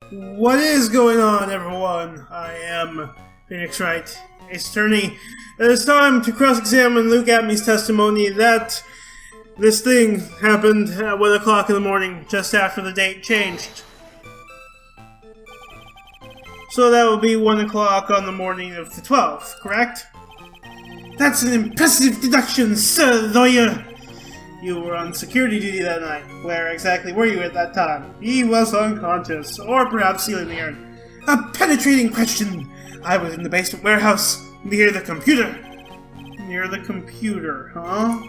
What is going on, everyone? I am Phoenix Wright, Ace Attorney. It is time to cross-examine Luke Atmey's testimony that this thing happened at 1 o'clock in the morning, just after the date changed. So that will be 1 o'clock on the morning of the 12th, correct? That's an impressive deduction, sir lawyer! You were on security duty that night. Where exactly were you at that time? He was unconscious, or perhaps sealing the urn. A penetrating question! I was in the basement warehouse, near the computer. Near the computer, huh?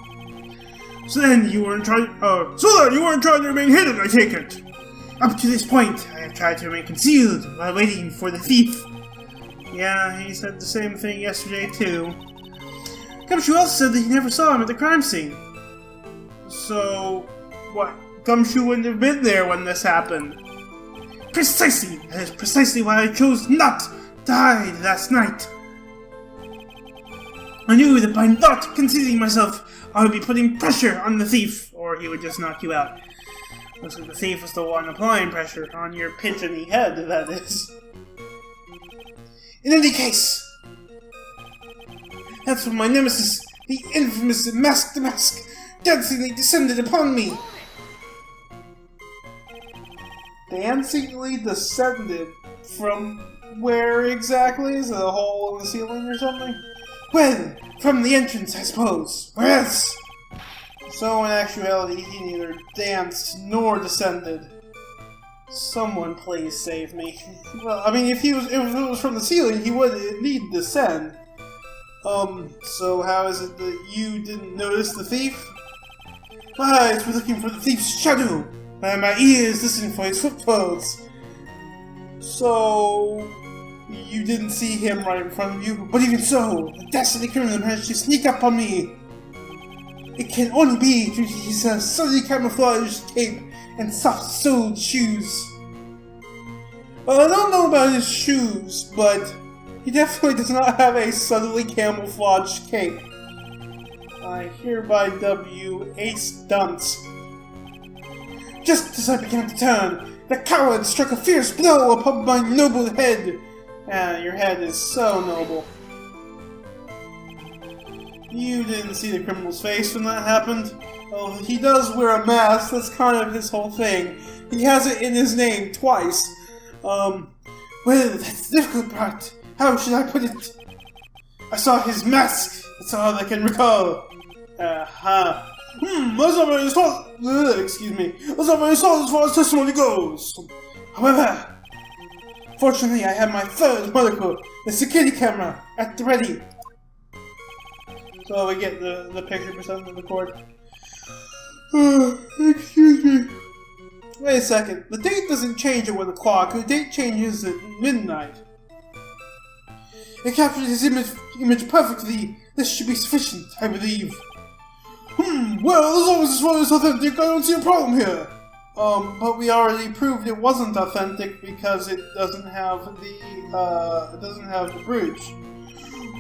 So then you weren't trying to remain hidden, I take it! Up to this point, I have tried to remain concealed while waiting for the thief. Yeah, he said the same thing yesterday too. Gumshoe also said that he never saw him at the crime scene. So, what? Gumshoe wouldn't have been there when this happened. Precisely! That is precisely why I chose not to hide last night. I knew that by not concealing myself, I would be putting pressure on the thief, or he would just knock you out. Looks like the thief was the one applying pressure on your pigeony head, that is. In any case, that's when my nemesis, the infamous Mask the Mask, dancingly descended upon me. Dancingly descended? From where exactly? Is it a hole in the ceiling or something? Well, from the entrance, I suppose. Where else? So in actuality, he neither danced nor descended. Someone please save me. Well, I mean, if it was from the ceiling, he would indeed descend. So how is it that you didn't notice the thief? My eyes were looking for the thief's shadow, and my ears listening for his footfalls. So, you didn't see him right in front of you, but even so, the dastardly criminal managed to sneak up on me. It can only be due to his subtly camouflaged cape and soft-soled shoes. Well, I don't know about his shoes, but he definitely does not have a subtly camouflaged cape. I hereby dub you Ace Dunce. Just as I began to turn, the coward struck a fierce blow upon my noble head. Your head is so noble. You didn't see the criminal's face when that happened? Oh, he does wear a mask, that's kind of his whole thing. He has it in his name twice. Well, that's the difficult part. How should I put it? I saw his mask, that's all I can recall. That's not very solid, excuse me. That's not very solid as far as testimony goes. However, fortunately I have my third molecule, the security camera, at the ready. So we get the picture percent of the cord. Excuse me. Wait a second, the date doesn't change at 1 o'clock, the date changes at midnight. It captured his image perfectly. This should be sufficient, I believe. Well, as long as this one is authentic, I don't see a problem here. But we already proved it wasn't authentic because it doesn't have the bridge.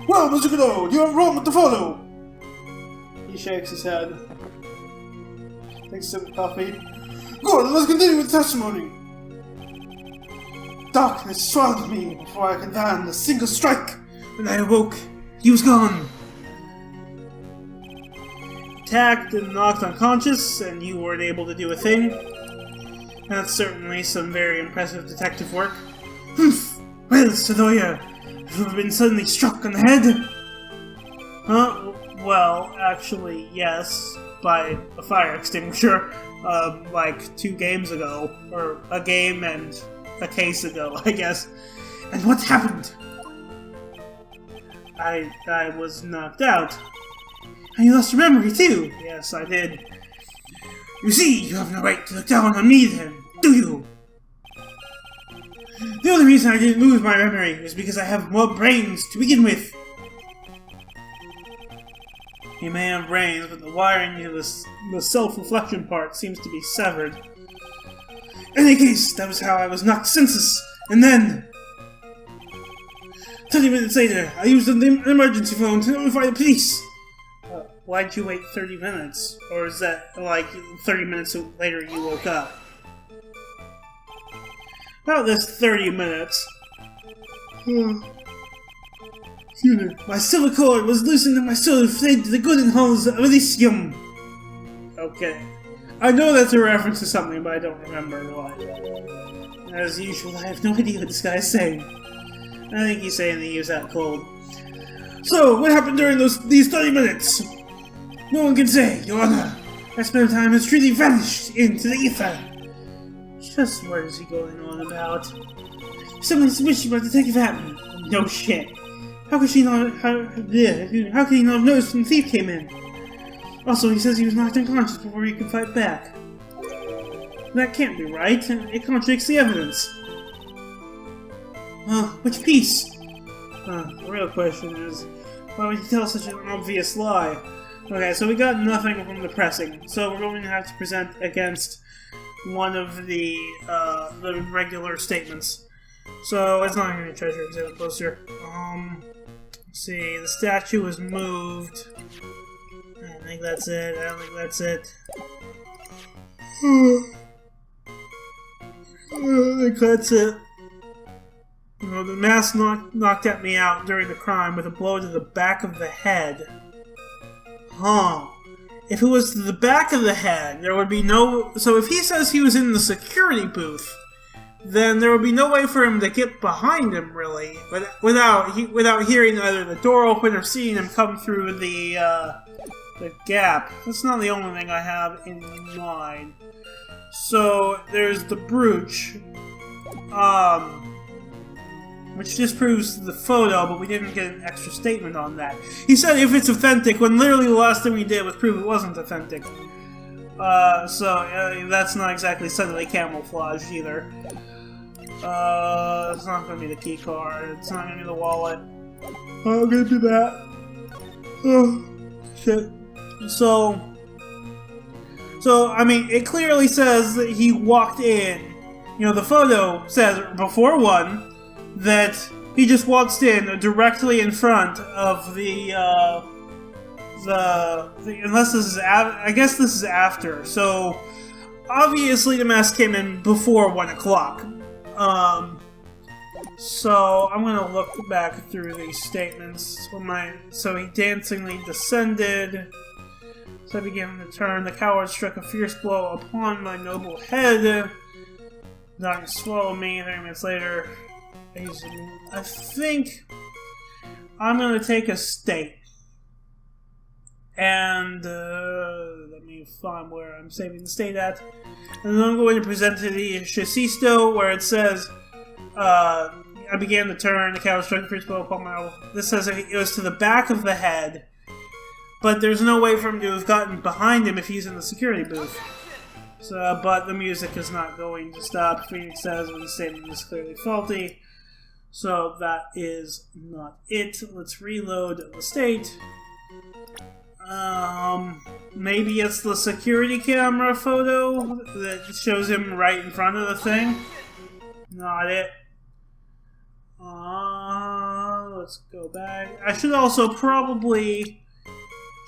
Well, Mr. Godot, you have a problem to follow. He shakes his head. Takes a sip of coffee. Good, let's continue with the testimony. Darkness swallowed me before I could land a single strike. When I awoke, he was gone. Attacked and knocked unconscious, and you weren't able to do a thing. That's certainly some very impressive detective work. Humph! Well, Sadoya, have you ever been suddenly struck on the head? Huh? Well, actually, yes. By a fire extinguisher. Like 2 games ago. Or a game and a case ago, I guess. And what happened? I was knocked out. And you lost your memory, too! Yes, I did. You see, you have no right to look down on me, then, do you? The only reason I didn't lose my memory is because I have more brains to begin with. You may have brains, but the wiring to the self-reflection part seems to be severed. In any case, that was how I was knocked senseless, and then 30 minutes later, I used an emergency phone to notify the police. Why'd you wait 30 minutes? Or is that, like, 30 minutes later you woke up? About this 30 minutes. My silver cord was loosened and my soul fled to the golden halls of Elysium. Okay. I know that's a reference to something, but I don't remember what. As usual, I have no idea what this guy is saying. I think he's saying that he was that cold. So, what happened during these 30 minutes? No one can say, Your Honor. That spell time has truly vanished into the ether. Just what is he going on about? Something suspicious about Detective Hatton. No shit. How could he not have noticed when the thief came in? Also, he says he was knocked unconscious before he could fight back. That can't be right. It contradicts the evidence. Which piece? The real question is, why would he tell such an obvious lie? Okay, so we got nothing from the pressing, so we're going to have to present against one of the regular statements. So it's not going to be a treasure exhibit poster. Let's see, the statue was moved. I don't think that's it. I don't think that's it. I don't think that's it. The mask knocked at me out during the crime with a blow to the back of the head. If it was to the back of the head, there would be no... So if he says he was in the security booth, then there would be no way for him to get behind him, really, but without hearing either the door open or seeing him come through the gap. That's not the only thing I have in mind. So there's the brooch, which disproves the photo, but we didn't get an extra statement on that. He said if it's authentic, when literally the last thing we did was prove it wasn't authentic. So that's not exactly subtly camouflaged either. It's not going to be the key card. It's not going to be the wallet. I'm going to do that. Oh, shit. So, I mean, it clearly says that he walked in. You know, the photo says, before one, that he just waltzed in directly in front of the unless this is I guess this is after. So, obviously the mask came in before 1 o'clock. So I'm gonna look back through these statements. So he dancingly descended. So I began to turn. The coward struck a fierce blow upon my noble head. Darkness swallowed me. 30 minutes later, I think I'm gonna take a state. And let me find where I'm saving the state at. And then I'm going to present to the Shasisto, where it says, I began to turn, the coward struck the first blow upon my... This says it was to the back of the head, but there's no way for him to have gotten behind him if he's in the security booth. So, but the music is not going to stop. Phoenix says when the statement is clearly faulty. So that is not it. Let's reload the state. Maybe it's the security camera photo that shows him right in front of the thing. Not it. Let's go back. I should also probably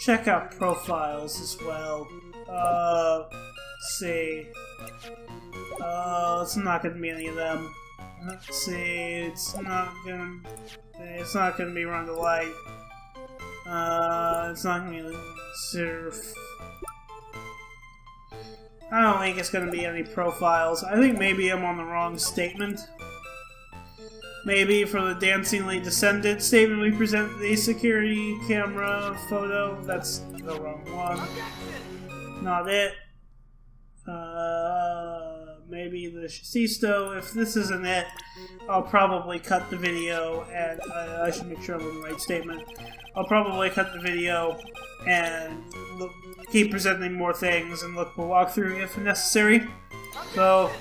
check out profiles as well. Let's see. It's not gonna be any of them. Let's see. It's not gonna be Run the Light. It's not gonna be Surf. I don't think it's gonna be any profiles. I think maybe I'm on the wrong statement. Maybe for the dancingly descended statement we present the security camera photo. That's the wrong one. Not it. Maybe the Shasisto. If this isn't it, I'll probably cut the video, and I should make sure I'm on the right statement. I'll probably cut the video and keep presenting more things and look for walkthrough if necessary. So,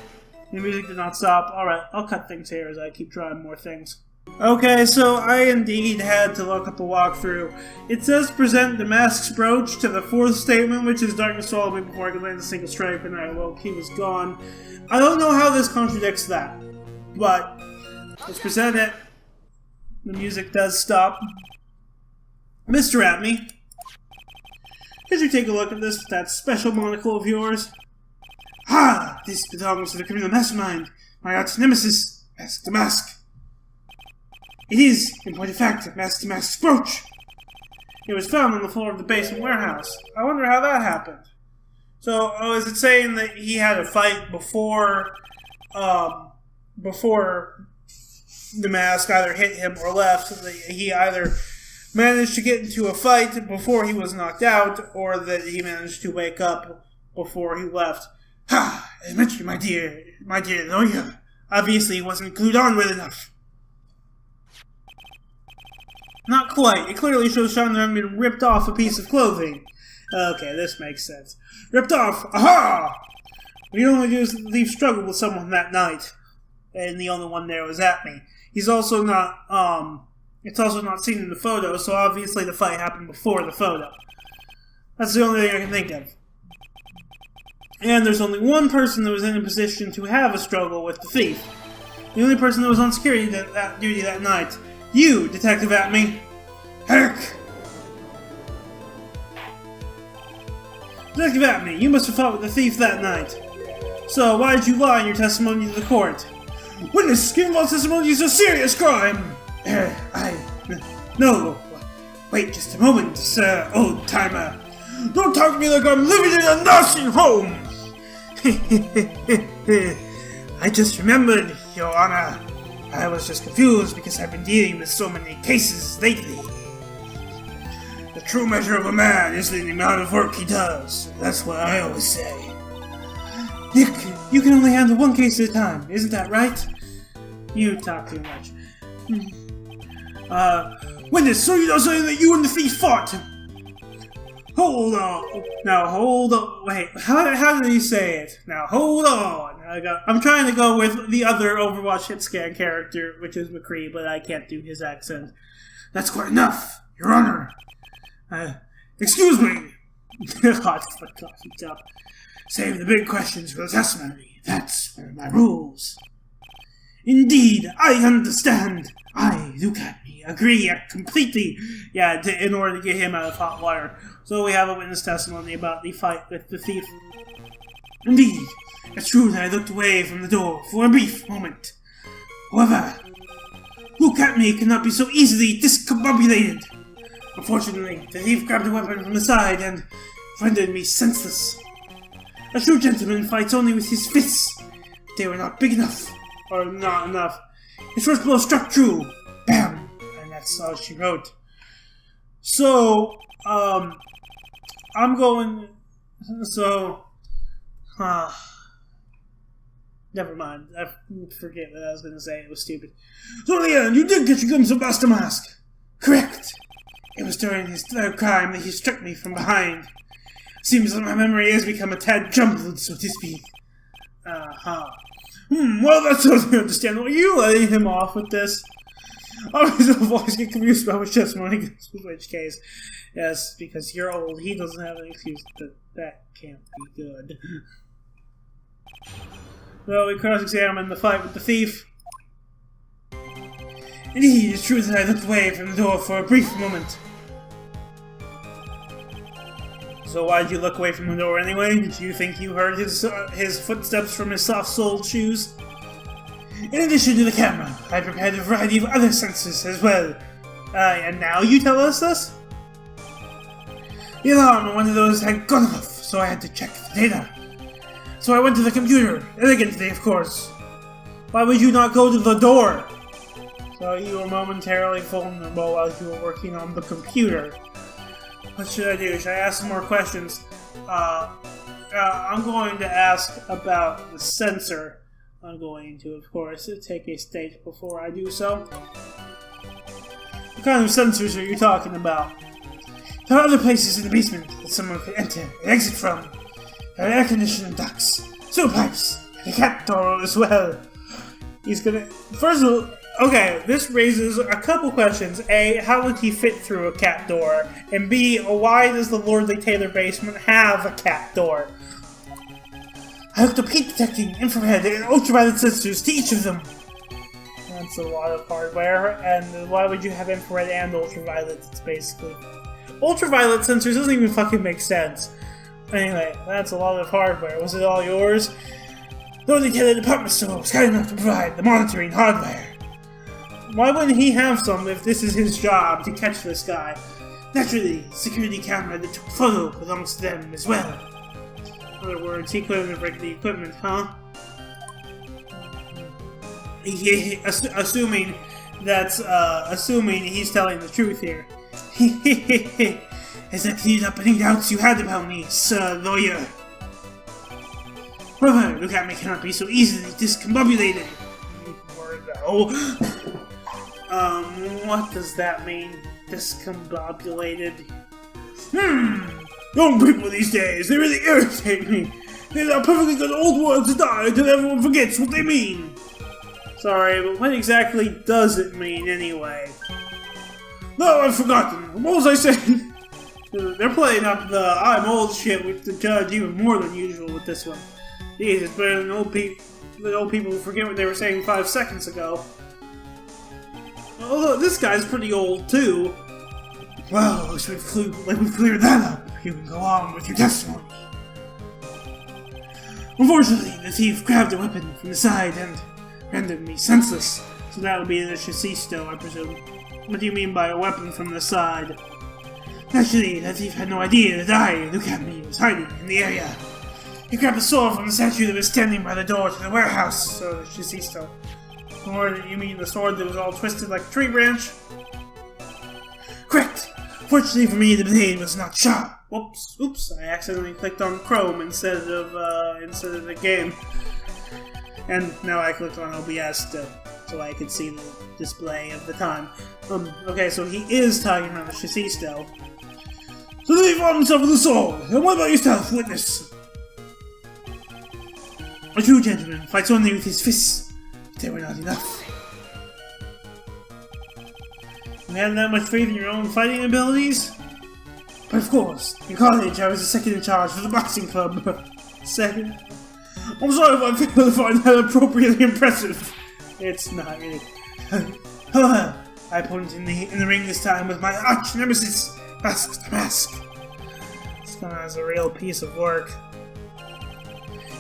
the music did not stop. Alright, I'll cut things here as I keep trying more things. Okay, so I indeed had to look up a walkthrough. It says present the mask's brooch to the fourth statement, which is darkness swallowed me before I could land a single strike, and I awoke, he was gone. I don't know how this contradicts that, but let's present it. The music does stop. Mr. Atme, could you take a look at that special monocle of yours? Ha! This belongs to the criminal mastermind. My arch nemesis, Mask to Mask. It is, in point of fact, Mask to Mask's brooch. It was found on the floor of the basement warehouse. I wonder how that happened. So, is it saying that he had a fight before the mask either hit him or left? That he either managed to get into a fight before he was knocked out, or that he managed to wake up before he left. Ha! I mentioned my dear lawyer. Obviously, he wasn't glued on well enough. Not quite. It clearly shows Sean having been ripped off a piece of clothing. Okay, this makes sense. Ripped off! Aha! We only do is leave struggle with someone that night. And the only one there was at me. He's also not, it's also not seen in the photo, so obviously the fight happened before the photo. That's the only thing I can think of. And there's only one person that was in a position to have a struggle with the thief. The only person that was on security duty that night. You, Detective Atme. Heck! Detective Atme, you must have fought with the thief that night. So, why did you lie in your testimony to the court? Witness, giving false testimony is a serious crime! No. Wait just a moment, sir, old-timer. Don't talk to me like I'm living in a nursing home! I just remembered, Your Honor. I was just confused because I've been dealing with so many cases lately. The true measure of a man is the amount of work he does. That's what I always say. Nick, you can only handle one case at a time, isn't that right? You talk too much. Witness, so you know something that you and the thief fought? Hold on. Now, hold on. Wait, how did he say it? Now, hold on. I'm trying to go with the other Overwatch hit scan character, which is McCree, but I can't do his accent. That's quite enough, Your Honor. Excuse me. Save the big questions for the testimony. That's my rules. Indeed, I understand. I, Luke Atme, agree completely. Yeah, in order to get him out of hot water. So we have a witness testimony about the fight with the thief. Indeed, it's true that I looked away from the door for a brief moment. However, Luke Atme cannot be so easily discombobulated. Unfortunately, the thief grabbed a weapon from the side and rendered me senseless. A true gentleman fights only with his fists. They were not big enough, or not enough. His first blow struck true. Bam! And that's all she wrote. So, I'm going... So... Never mind. I forget what I was going to say. It was stupid. So, Leon, you did get your glimpse of Master Mask. Correct. It was during his third crime that he struck me from behind. Seems like my memory has become a tad jumbled, so to speak. Well, that's totally understandable. Are you letting him off with this? Always always get confused about which testimony goes with which case. Yes, because you're old. He doesn't have an excuse, but that can't be good. Well, we cross-examined the fight with the thief. Indeed, it's true that I looked away from the door for a brief moment. So why did you look away from the door anyway? Did you think you heard his footsteps from his soft-soled shoes? In addition to the camera, I prepared a variety of other sensors as well. And now you tell us this? The alarm on one of those had gone off, so I had to check the data. So I went to the computer, elegantly of course. Why would you not go to the door? So you were momentarily vulnerable while you were working on the computer. What should I do? Should I ask some more questions? I'm going to ask about the sensor. I'm going to, of course, take a state before I do so. What kind of sensors are you talking about? There are other places in the basement that someone could enter and exit from. There are air conditioning ducts, sewer pipes, and a cat door as well. He's gonna... First of all, okay, this raises a couple questions. A, how would he fit through a cat door? And B, why does the Lordly Taylor basement have a cat door? I hooked up heat detecting, infrared, and ultraviolet sensors to each of them. That's a lot of hardware, and why would you have infrared and ultraviolet? It's basically... Ultraviolet sensors doesn't even fucking make sense. Anyway, that's a lot of hardware. Was it all yours? The only tailor department store was kind enough to provide the monitoring hardware. Why wouldn't he have some if this is his job to catch this guy? Naturally, security camera that took a photo belongs to them as well. In other words, he couldn't break the equipment, huh? Assuming he's telling the truth here. Has that cleared up any doubts you had about me, sir lawyer? Brother, look at me cannot be so easily discombobulated. What does that mean? Discombobulated? Young people these days, they really irritate me. They're perfectly good old words to die until everyone forgets what they mean. Sorry, but what exactly does it mean anyway? No, I've forgotten. What was I saying? They're playing up the I'm old shit with the judge even more than usual with this one. Jeez, it's better than old people who forget what they were saying 5 seconds ago. Although this guy's pretty old too. Well, at least we've cleared that up. You can go on with your testimony. Unfortunately, the thief grabbed a weapon from the side and rendered me senseless. So that'll be the chassis still, I presume. What do you mean by a weapon from the side? Actually, the thief had no idea that I, look at me, was hiding in the area. He grabbed a sword from the statue that was standing by the door to the warehouse, so the chassis still. Or you mean the sword that was all twisted like a tree branch? Correct! Fortunately for me, the blade was not sharp. Whoops, oops, I accidentally clicked on Chrome instead of the game. And now I clicked on OBS so I could see the display of the time. Okay, so he is talking about the chassis still. So then he fought himself with a sword. And what about yourself, witness? A true gentleman fights only with his fists, but they were not enough. You had that much faith in your own fighting abilities? But of course, in college I was the second in charge for the boxing club. Second? I'm sorry if I fail to find that appropriately impressive. It's not really. However, I opponent in the ring this time with my arch nemesis, Mask to Mask. This one has a real piece of work.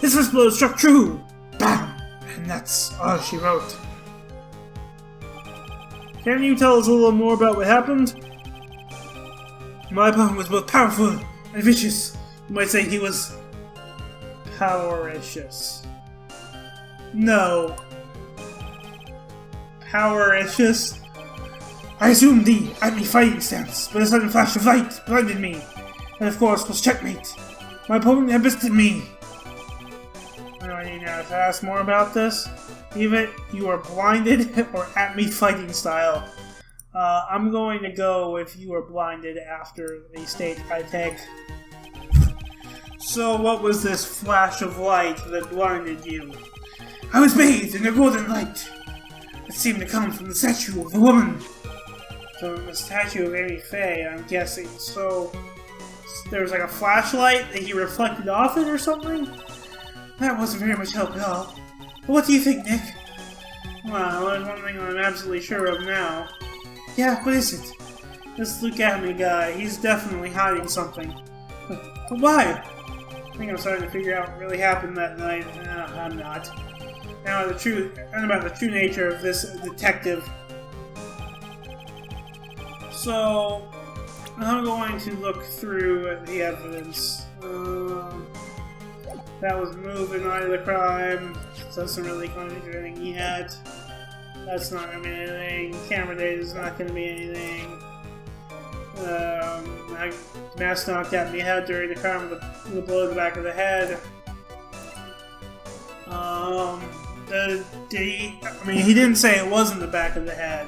His first blow struck true! Bam! And that's all she wrote. Can you tell us a little more about what happened? My opponent was both powerful and vicious. You might say he was powericious. No. Powericious? I assumed the at-me fighting stance, but a sudden flash of light blinded me, and of course was checkmate. My opponent had bested me. Do I need to ask more about this? Either you are blinded or at-me fighting style. I'm going to go with you are blinded after the state I take. So what was this flash of light that blinded you? I was bathed in a golden light. It seemed to come from the statue of the woman. So the statue of Amy Faye, I'm guessing. So there was like a flashlight that he reflected off it or something? That wasn't very much help at all. But what do you think, Nick? Well, there's one thing I'm absolutely sure of now. Yeah, what is it? This look at me guy, he's definitely hiding something. But why? I think I'm starting to figure out what really happened that night. I'm not. Now about the true nature of this detective. So, I'm going to look through the evidence. That was moving on to the crime. Doesn't really contribute anything yet. That's not going to be anything. Camera data is not going to be anything. Mask knocked out me head during the crime with a blow to the back of the head. He didn't say it wasn't the back of the head.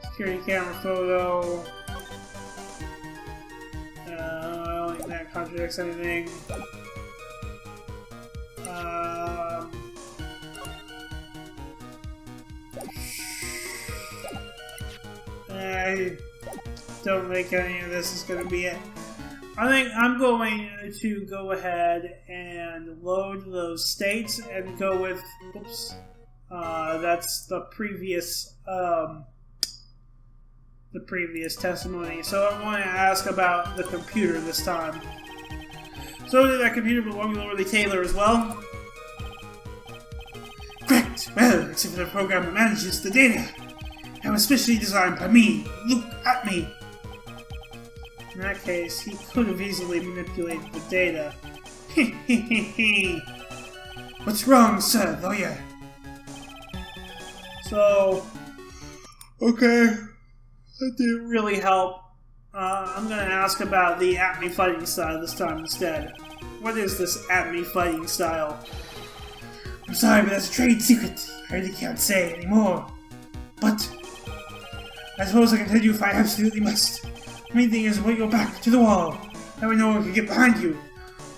Security camera photo. I don't think that contradicts anything. I don't think any of this is going to be it. I think I'm going to go ahead and load those states and go with, oops, that's the previous testimony. So I'm going to ask about the computer this time. So did that computer belong to Lord Taylor as well? it? Well, except for the program that manages the data. It was specially designed by me. Look at me. In that case, he could have easily manipulated the data. Hehehehe. What's wrong, sir, lawyer? So, okay, that didn't really help. I'm gonna ask about the at-me fighting style this time instead. What is this at-me fighting style? I'm sorry, but that's a trade secret. I really can't say anymore. But I suppose I can tell you if I absolutely must. The main thing is put your back to the wall. That way no one can get behind you.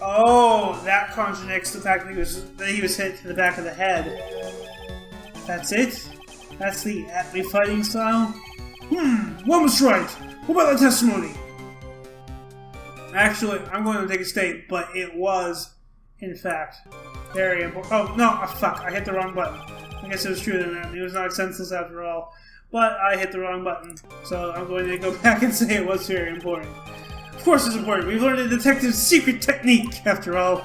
Oh, that contradicts the fact that he was hit to the back of the head. That's it? That's the at-me fighting style? One was right. What about the testimony? Actually, I'm going to take a state, but it was, in fact, very important. Oh, no, fuck, I hit the wrong button. I guess it was true then. It was not senseless after all. But I hit the wrong button, so I'm going to go back and say it was very important. Of course it's important. We've learned a detective's secret technique, after all.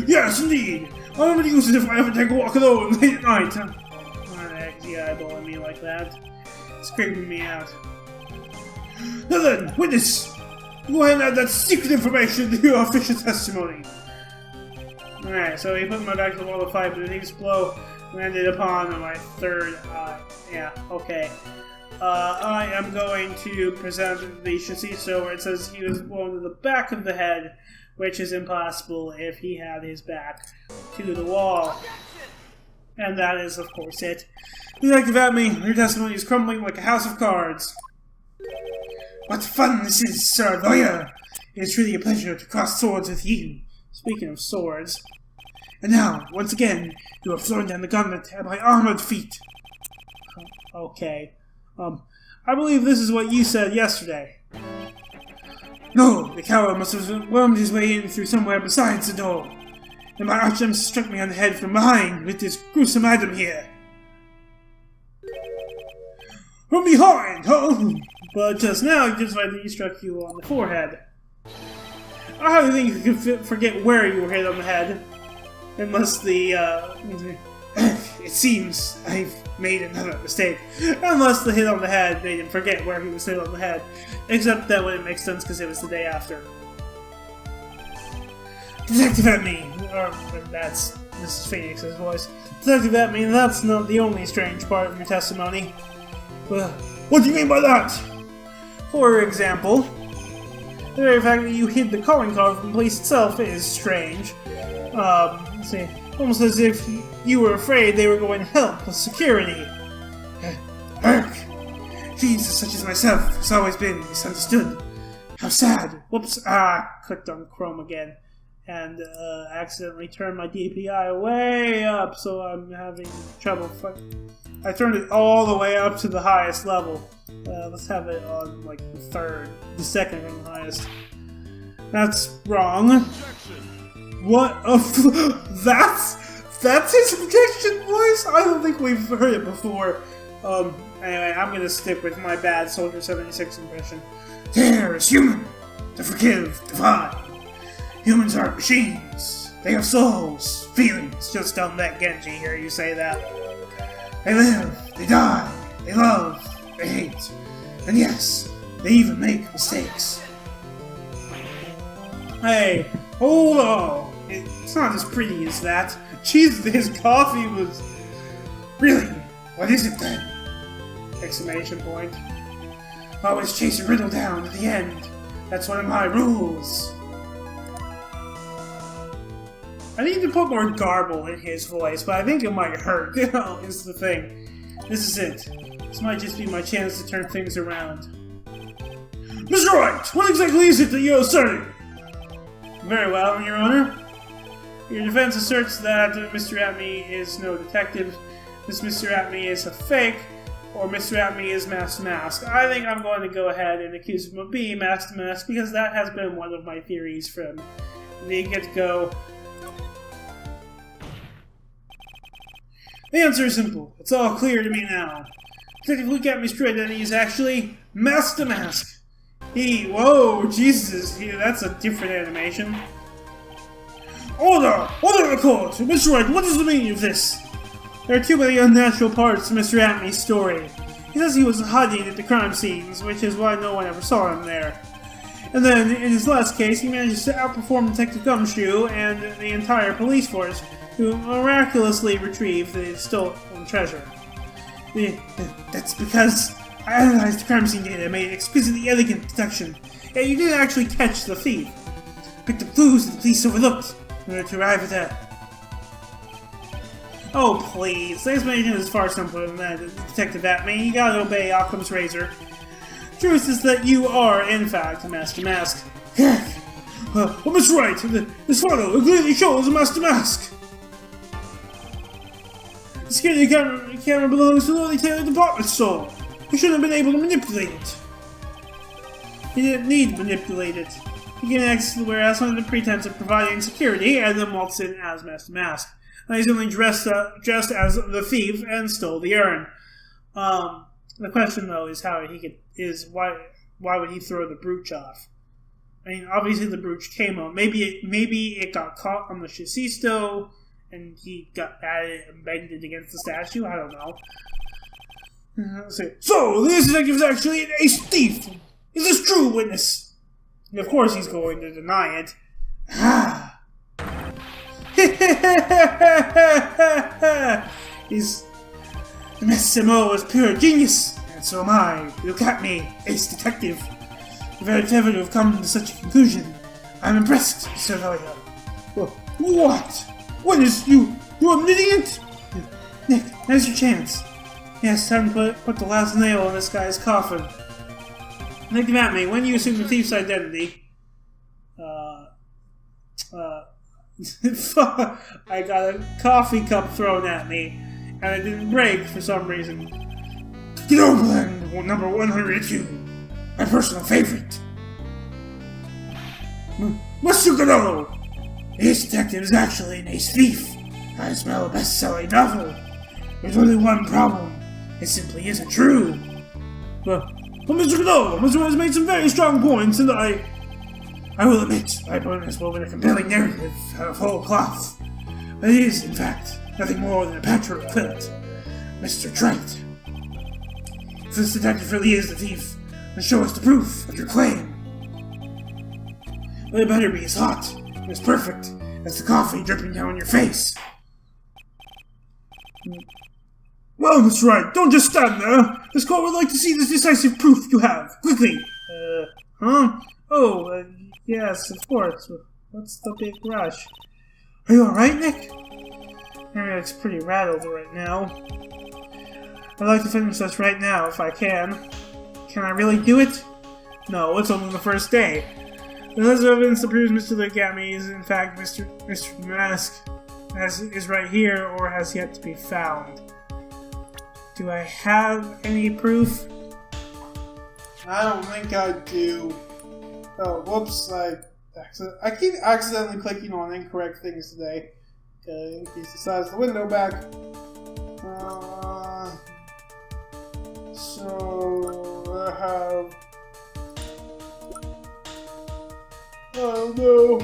Yes, indeed. I'm going to use it if I ever take a walk alone late at night. Why the heck is he eyeballing me like that? It's creeping me out. Now then, witness! Go ahead and add that secret information to your official testimony. Alright, so he put my back to the wall to fight, but an Eag's blow landed upon my third eye. Yeah, okay. I am going to present the Shasiso where it says he was blown to the back of the head, which is impossible if he had his back to the wall. And that is, of course, it. Detective at-me, your testimony is crumbling like a house of cards. What fun this is, sir lawyer! It is truly a pleasure to cross swords with you. Speaking of swords. And now, once again, you have thrown down the gauntlet at my armored feet. Okay. I believe this is what you said yesterday. No, the coward must have wormed his way in through somewhere besides the door. And my archdem struck me on the head from behind with this gruesome item here. From behind, huh? But just now, you just he struck you on the forehead. I hardly think you could forget where you were hit on the head. Unless the, it seems I've made another mistake. Unless the hit on the head made him forget where he was hit on the head. Except that wouldn't make sense because it was the day after. Detective at-me! That's Mrs. Phoenix's voice. Detective at-me, that's not the only strange part of your testimony. What do you mean by that? For example, the very fact that you hid the calling card from the police itself is strange. Let's see, almost as if you were afraid they were going to help with security. Herc! Jesus, such as myself, has always been misunderstood. How sad. Whoops, clicked on Chrome again. And, accidentally turned my DPI way up, so I'm having trouble. I turned it all the way up to the highest level. Let's have it on, like, the second from the highest. That's wrong. What that's his objection voice? I don't think we've heard it before. Anyway, I'm gonna stick with my bad Soldier 76 impression. There is human, to forgive, divine. Humans aren't machines. They have souls, feelings. Just don't let Genji hear you say that. They live, they die, they love, they hate. And yes, they even make mistakes. Hey, hold on. It's not as pretty as that. Jesus, his coffee was... Really? What is it then? Exclamation point. Always chase a riddle down to the end. That's one of my rules. I need to put more garble in his voice, but I think it might hurt, is the thing. This is it. This might just be my chance to turn things around. Mr. Wright, what exactly is it that you're asserting? Very well, Your Honor. Your defense asserts that Mr. at-me is no detective, this Mr. at-me is a fake, or Mr. at-me is Master Mask. I think I'm going to go ahead and accuse him of being Master Mask, because that has been one of my theories from the get-go. The answer is simple. It's all clear to me now. Detective Luke at-me's true identity is actually Master Mask. Whoa, Jesus, that's a different animation. Order! Order in the court! Mr. Wright, what is the meaning of this? There are too many unnatural parts to Mr. Atmey's story. He says he was hiding at the crime scenes, which is why no one ever saw him there. And then, in his last case, he manages to outperform Detective Gumshoe and the entire police force, who miraculously retrieve the stolen treasure. That's because I analyzed the crime scene data and made exquisitely elegant deduction. Yet you didn't actually catch the thief. Picked up clues that the police overlooked in order to arrive at that. Oh, please. The explanation is far simpler than that, Detective Atmey. You gotta obey Occam's razor. Truth is that you are, in fact, a Master Mask. Almost right. This photo clearly shows a Master Mask. The security camera belongs to the only tailored department store. You shouldn't have been able to manipulate it. He didn't need to manipulate it. He gained access to the warehouse under the pretense of providing security and then waltzed in as Master Mask. Now he's only dressed as the thief and stole the urn. The question though is why would he throw the brooch off? I mean, obviously the brooch came on. Maybe it got caught on the chassisto and he got at it and banged it against the statue. I don't know. Let's see. So this detective is actually an ace thief. Is this true, witness? And of course he's going to deny it. Ah. Mr. Mo is pure genius, and so am I. Look at me, ace detective. You're very clever to have come to such a conclusion. I'm impressed, Mr. Lawyer. What? What is you? You're admitting it? Nick, now's your chance. Yes, time to put the last nail in this guy's coffin. Think about me. When you assume the thief's identity, I got a coffee cup thrown at me, and it didn't break for some reason. Get Overland, number 102, my personal favorite. Mr. Godot! Ace Detective is actually an ace thief. I smell a best-selling novel. There's only one problem. It simply isn't true. But Mr. Godot, Mr. has made some very strong points, and I will admit, I put this woven a compelling narrative out of whole cloth. But it is, in fact, nothing more than a patchwork quilt. Mr. Trite. If this detective really is the thief, then show us the proof of your claim. But it better be as hot, and as perfect, as the coffee dripping down your face. Well, Mr. Wright, don't just stand there. This court would like to see this decisive proof you have. Quickly. Huh? Oh, yes, of course. What's the big rush? Are you alright, Nick? Henry looks pretty rattled right now. I'd like to finish this right now, if I can. Can I really do it? No, it's only the first day. The list of evidence that proves Mr. Legami is in fact Mr. Mask is right here, or has yet to be found. Do I have any proof? I don't think I do. Oh, whoops, I keep accidentally clicking on incorrect things today. Okay, increase the size of the window back. So I have... Oh no.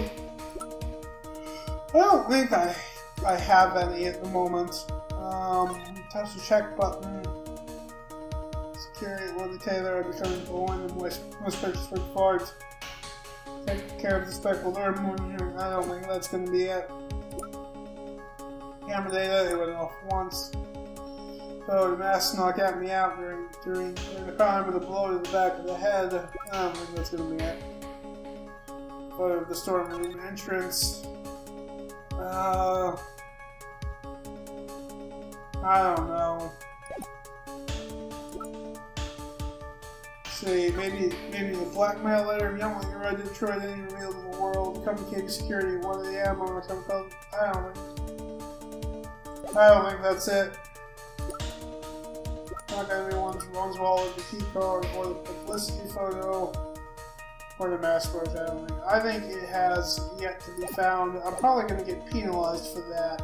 I don't think I have any at the moment. Touch the check button. Security will detail there are determined to one and most purchase for cards. Take care of the speckled urn. I don't think that's going to be it. Camera data, it went off once. So the mask knocked at me out during the crime with a blow to the back of the head. I don't think that's going to be it. Photo of the storeroom entrance. I don't know. See, maybe the blackmail letter. If you don't want your red Detroit any revealed to the world, come to KB Security at 1 a.m. on some code. I don't think that's it. Not gonna be one's wallet, the key card, or the publicity photo, or the mascot. I think it has yet to be found. I'm probably gonna get penalized for that.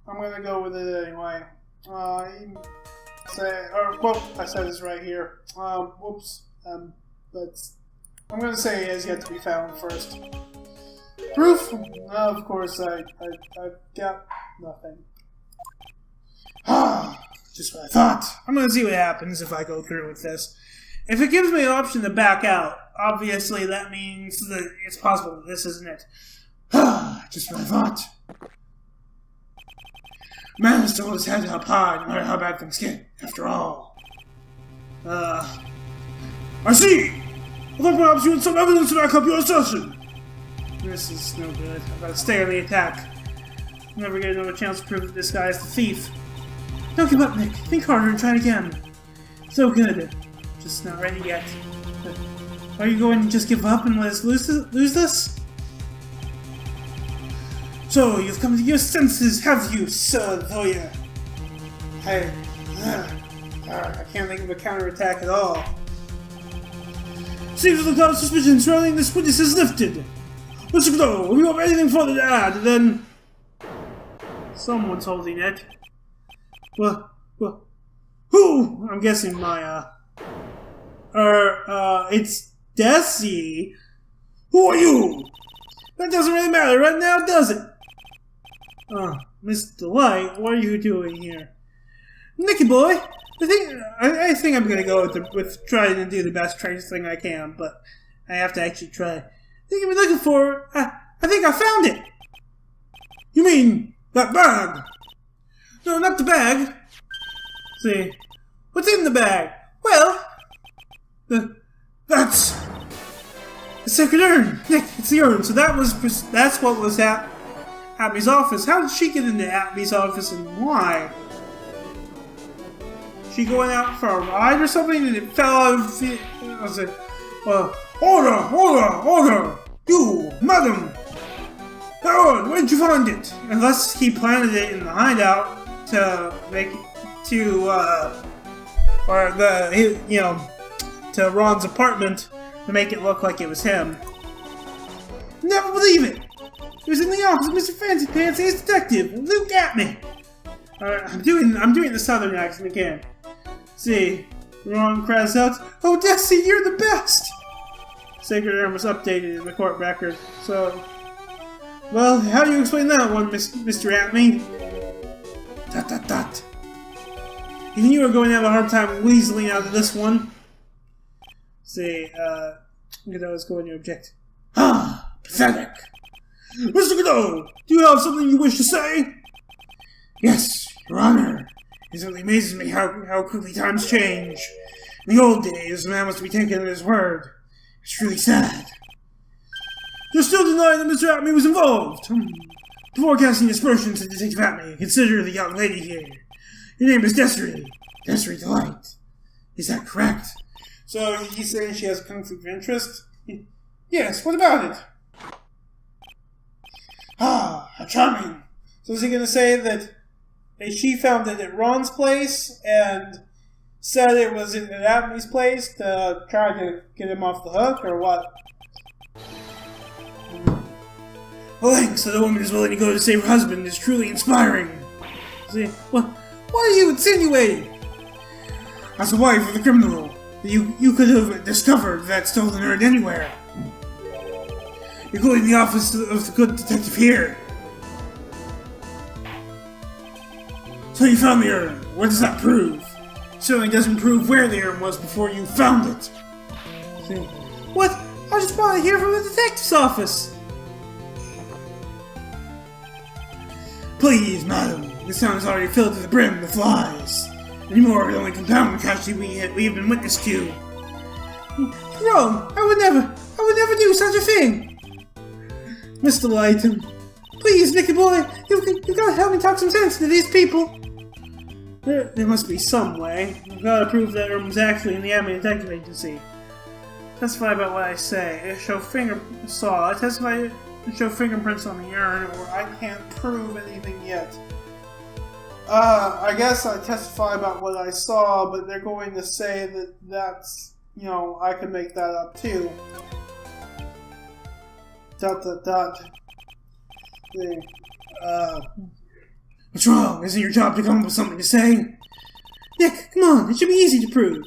I'm gonna go with it anyway. I said this right here. Whoops. I'm gonna say it has yet to be found first. Proof? Of course, I've got nothing. Just what I thought. I'm gonna see what happens if I go through with this. If it gives me an option to back out, obviously that means that it's possible that this isn't it. Just what I thought. Man has to hold his head up high, no matter how bad things get, after all. I see! I thought perhaps you had some evidence to back up your assertion. This is no good. I've got to stay on the attack. I'll never get another chance to prove that this guy is the thief. Don't give up, Nick. Think harder and try it again. So good. Just not ready yet. But are you going to just give up and let us lose this? So, you've come to your senses, have you, Sir Thoya? I can't think of a counterattack at all. Seems that the cloud of suspicion surrounding this witness is lifted. Let's go. If you have anything further to add, then... Someone's holding it. Well, who? I'm guessing Maya. It's Desi. Who are you? That doesn't really matter right now, does it? Mr. Light, what are you doing here? Nicky boy, I think I'm gonna go with trying to do the best trace thing I can, but I have to actually try. I think you've been looking for. I think I found it. You mean that bag? No, not the bag. See, what's in the bag? Well, that's the second urn. Nick, it's the urn. So that's what was at Abby's office. How did she get into Abby's office and why? She going out for a ride or something and it fell out of the... I was like, order! You, madam! Aaron, where'd you find it? Unless he planted it in the hideout to make it to Ron's apartment to make it look like it was him. Never believe it! It was in the office of Mr. Fancy Pants and his detective. Look at me! I'm doing the southern accent again. See, Ron cries out, "Oh, Desi, you're the best!" Sacred Urn was updated in the court record, so... Well, how do you explain that one, Mr. Atme? Dot. You knew you were going to have a hard time weaseling out of this one. See, Godot's going to object. Pathetic! Mr. Godot, do you have something you wish to say? Yes, Your Honor. It really amazes me how quickly times change. In the old days, a man was to be taken at his word. It's truly sad. You're still denying that Mr. Atme was involved. Before casting aspersions at Detective Atme, consider the young lady here. Your name is Desiree. Desiree Delight. Is that correct? So he's saying she has a conflict of interest? Yes, what about it? How charming. So is he going to say that she found it at Ron's place and said it was at Abney's place to try to get him off the hook, or what? Well, thanks, that a woman is willing to go to save her husband is truly inspiring. See, what are you insinuating? As a wife of the criminal, you could have discovered that stolen urn anywhere. Including the office of the good detective here. So you found the urn. What does that prove? It certainly doesn't prove where the urn was before you found it. See? What? I just want to hear from the detective's office. Please, madam. This town is already filled to the brim with lies. Any more would only compound the tragedy we have been witness to. Wrong! I would never do such a thing! Mr. Lighton, please, Nicky boy, you've got to help me talk some sense to these people. There must be some way. I've got to prove that Irma was actually in the Admin Detective Agency. Testify about what I say. I testify to show fingerprints on the urn, or I can't prove anything yet. I guess I testify about what I saw, but they're going to say that that's, I can make that up too. ... What's wrong? Isn't your job to come up with something to say? Nick, come on, it should be easy to prove.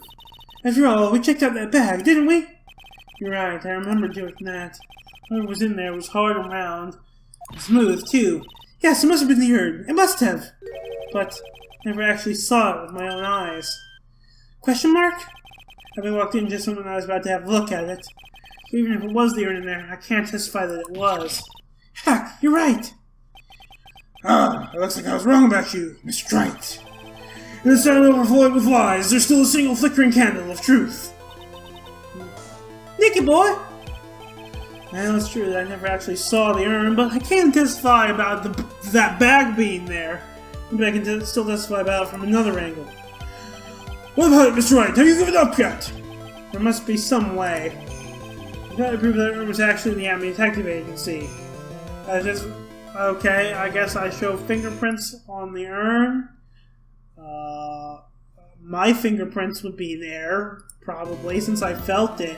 After all, we checked out that bag, didn't we? You're right, I remember doing that. Whatever was in there was hard and round. And smooth, too. Yes, it must have been the urn. It must have. But Never actually saw it with my own eyes. Question mark? Having walked in just when I was about to have a look at it. So even if it was the urn in there, I can't testify that it was. Heck, you're right! Ah, it looks like I was wrong about you, Mr. Trite. In this town overflowing with lies, there's still a single flickering candle of truth. Nicky boy! Well, it's true that I never actually saw the urn, but I can testify about that bag being there. Maybe I can still testify about it from another angle. What about it, Mr. Wright? Have you given up yet? There must be some way. I've got to prove that urn was actually in the Army Detective Agency. Okay, I guess I show fingerprints on the urn. My fingerprints would be there, probably, since I felt it.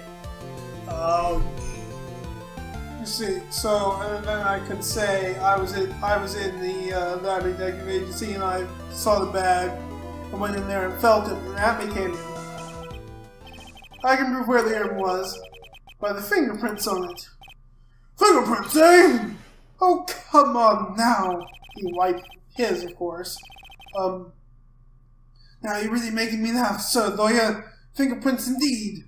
Let's see. So, and then I could say I was in the Army Detective Agency, and I saw the bag. I went in there and felt it, and that became it. I can prove where the urn was by the fingerprints on it. Fingerprints, eh? Oh, come on now. He wiped his, of course. Now you're really making me laugh, sir, lawyer. Fingerprints indeed. ...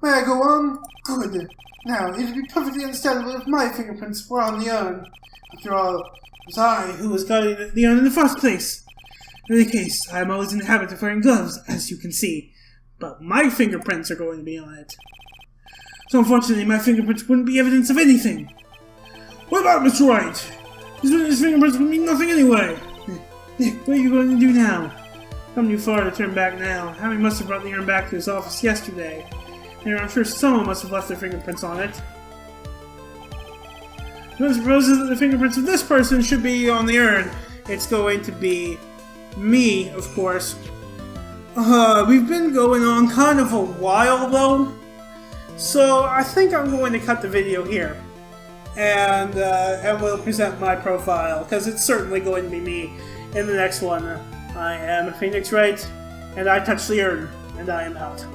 May I go on? Good. Now, it would be perfectly understandable if my fingerprints were on the urn. After all, it was I who was guarding the urn in the first place. In any case, I am always in the habit of wearing gloves, as you can see. But my fingerprints are going to be on it. So unfortunately, my fingerprints wouldn't be evidence of anything. What about Mr. Wright? His fingerprints would mean nothing anyway. What are you going to do now? Come too far to turn back now. Harry must have brought the urn back to his office yesterday. And I'm sure someone must have left their fingerprints on it. Who supposes that the fingerprints of this person should be on the urn? It's going to be me, of course. We've been going on kind of a while, though. So I think I'm going to cut the video here. And we'll present my profile, because it's certainly going to be me in the next one. I am Phoenix Wright, and I touch the urn, and I am out.